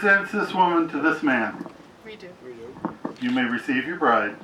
presents this woman to this man? We do. We do. You may receive your bride.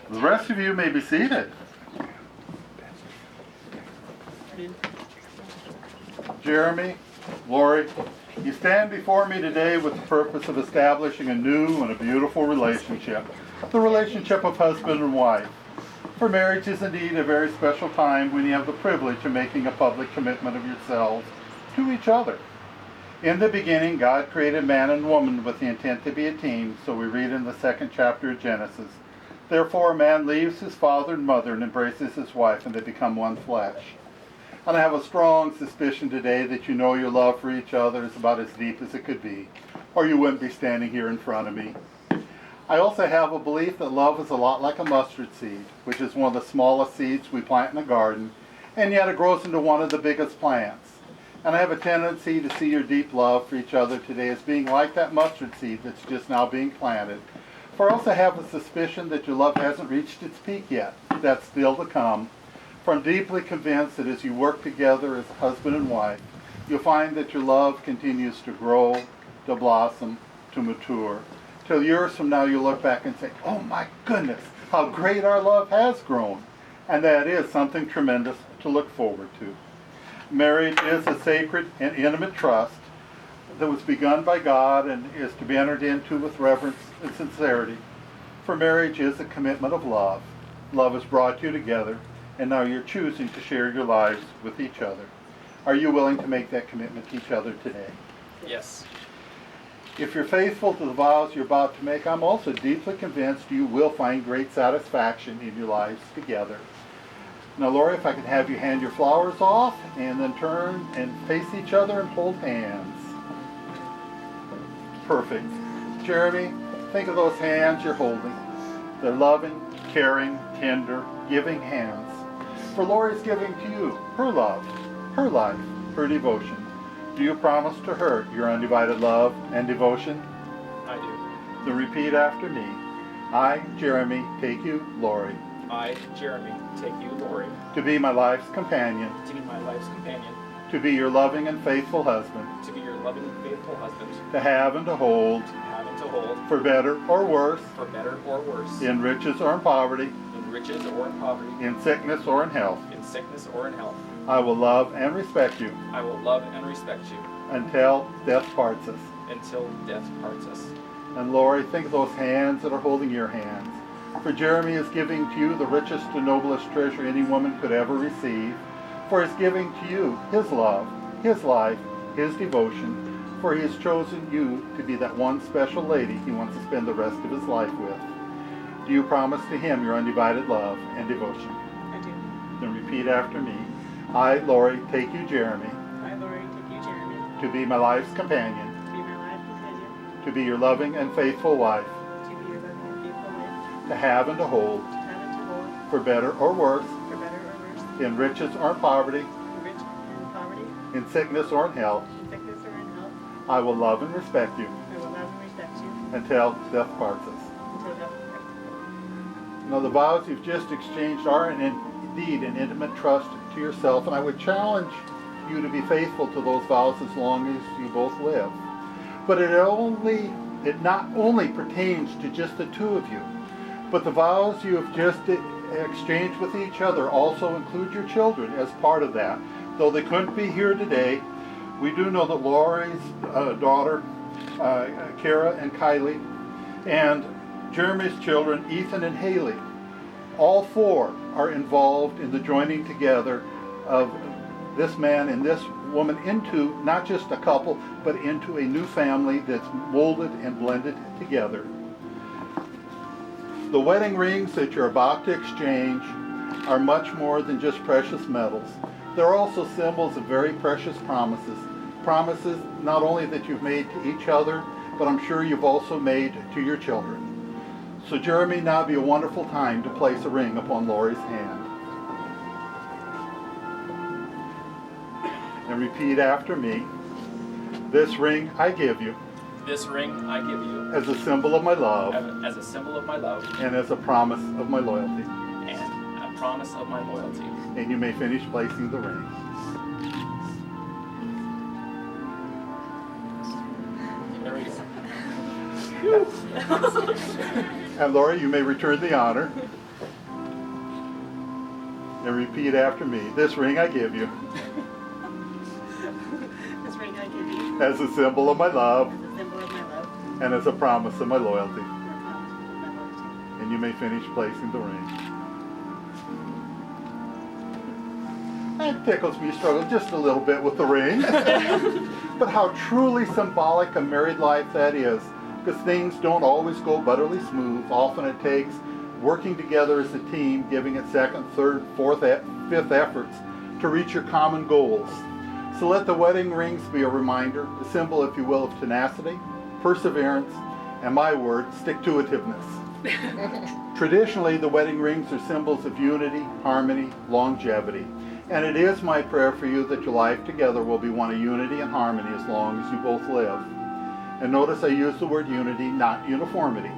The rest of you may be seated. Jeremy, Lori, you stand before me today with the purpose of establishing a new and a beautiful relationship, the relationship of husband and wife. For marriage is indeed a very special time when you have the privilege of making a public commitment of yourselves to each other. In the beginning, God created man and woman with the intent to be a team, so we read in the 2nd chapter of Genesis. Therefore, a man leaves his father and mother and embraces his wife, and they become one flesh. And I have a strong suspicion today that you know your love for each other is about as deep as it could be, or you wouldn't be standing here in front of me. I also have a belief that love is a lot like a mustard seed, which is one of the smallest seeds we plant in a garden, and yet it grows into one of the biggest plants. And I have a tendency to see your deep love for each other today as being like that mustard seed that's just now being planted. For I also have a suspicion that your love hasn't reached its peak yet. That's still to come. For I'm deeply convinced that as you work together as husband and wife, you'll find that your love continues to grow, to blossom, to mature. Till years from now you'll look back and say, oh my goodness, how great our love has grown. And that is something tremendous to look forward to. Marriage is a sacred and intimate trust that was begun by God and is to be entered into with reverence and sincerity. For marriage is a commitment of love. Love has brought you together, and now you're choosing to share your lives with each other. Are you willing to make that commitment to each other today? Yes. If you're faithful to the vows you're about to make, I'm also deeply convinced you will find great satisfaction in your lives together. Now, Lori, if I could have you hand your flowers off and then turn and face each other and hold hands. Perfect. Jeremy, think of those hands you're holding. They're loving, caring, tender, giving hands. For Lori's giving to you her love, her life, her devotion. Do you promise to her your undivided love and devotion? I do. Then repeat after me. I, Jeremy, take you, Lori, I, Jeremy, take you, Lori, to be my life's companion, to be my life's companion, to be your loving and faithful husband, to be your loving and faithful husband, to have and to hold, to have and to hold, for better or worse, for better or worse, in riches or in poverty, in riches or in poverty, in sickness or in health. in sickness or in health. I will love and respect you I will love and respect you until death parts us. until death parts us. And Lori, think of those hands that are holding your hands. For Jeremy is giving to you the richest and noblest treasure any woman could ever receive. For he is giving to you his love, his life, his devotion. For he has chosen you to be that one special lady he wants to spend the rest of his life with. Do you promise to him your undivided love and devotion? I do. Then repeat after me. I, Lori, take you, Jeremy, I, Lori, take you, Jeremy, to be my life's companion, to be my life companion, to be your loving and faithful wife, to be your loving and faithful wife, to have and to hold, to have and to hold, for better or worse, for better or worse, in riches or in poverty, in rich and in poverty, in sickness or in health. in sickness or in health. I will love and respect you I will love and respect you until death parts us. until death parts us. Now, the vows you've just exchanged are indeed an intimate trust to yourself, and I would challenge you to be faithful to those vows as long as you both live. But it not only pertains to just the two of you, but the vows you have just exchanged with each other also include your children as part of that. Though they couldn't be here today, we do know that Lori's daughter, Kara and Kylie, and Jeremy's children, Ethan and Haley, all four are involved in the joining together of this man and this woman into not just a couple, but into a new family that's molded and blended together. The wedding rings that you're about to exchange are much more than just precious metals. They're also symbols of very precious promises. Promises not only that you've made to each other, but I'm sure you've also made to your children. So Jeremy, now be a wonderful time to place a ring upon Lori's hand. And repeat after me. This ring I give you. This ring I give you as a symbol of my love as a symbol of my love and as a promise of my loyalty. and a promise of my loyalty. And you may finish placing the ring. There we go. And Lori, you may return the honor. And repeat after me. This ring I give you This ring I give you as a symbol of my love as a symbol of my love and as a promise of my loyalty. and a promise of my loyalty. And you may finish placing the ring. It tickles me, struggle just a little bit with the ring. But how truly symbolic of married life that is. Because things don't always go butterly smooth. Often it takes working together as a team, giving it second, third, fourth, fifth efforts to reach your common goals. So let the wedding rings be a reminder, a symbol, if you will, of tenacity, perseverance, and my word, stick-to-itiveness. Traditionally, the wedding rings are symbols of unity, harmony, longevity. And it is my prayer for you that your life together will be one of unity and harmony as long as you both live. And notice I use the word unity, not uniformity.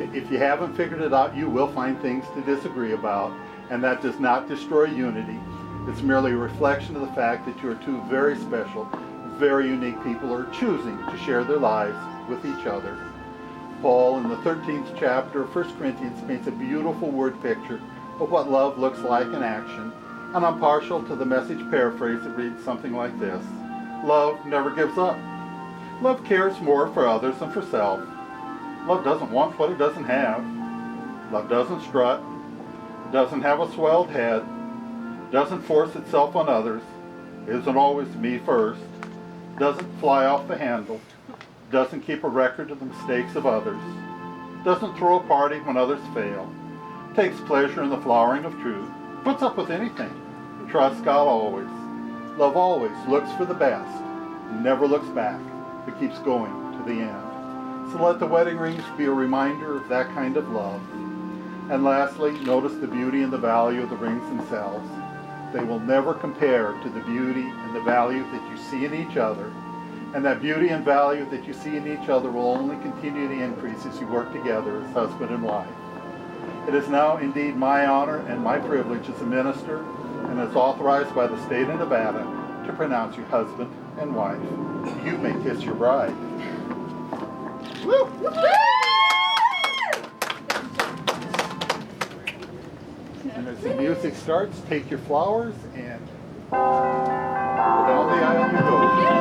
If you haven't figured it out, you will find things to disagree about, and that does not destroy unity. It's merely a reflection of the fact that you are two very special, very unique people who are choosing to share their lives with each other. Paul, in the 13th chapter of 1 Corinthians, paints a beautiful word picture of what love looks like in action, and I'm partial to the Message paraphrase that reads something like this: love never gives up. Love cares more for others than for self. Love doesn't want what it doesn't have. Love doesn't strut, doesn't have a swelled head, doesn't force itself on others, isn't always me first, doesn't fly off the handle, doesn't keep a record of the mistakes of others, doesn't throw a party when others fail, takes pleasure in the flowering of truth, puts up with anything, trusts God always. Love always looks for the best, never looks back, but keeps going to the end. So let the wedding rings be a reminder of that kind of love. And lastly, notice the beauty and the value of the rings themselves. They will never compare to the beauty and the value that you see in each other. And that beauty and value that you see in each other will only continue to increase as you work together as husband and wife. It is now indeed my honor and my privilege as a minister, and as authorized by the state of Nevada, to pronounce you husband and wife. You may kiss your bride. Woo! And as the music starts, take your flowers and go down the aisle you go.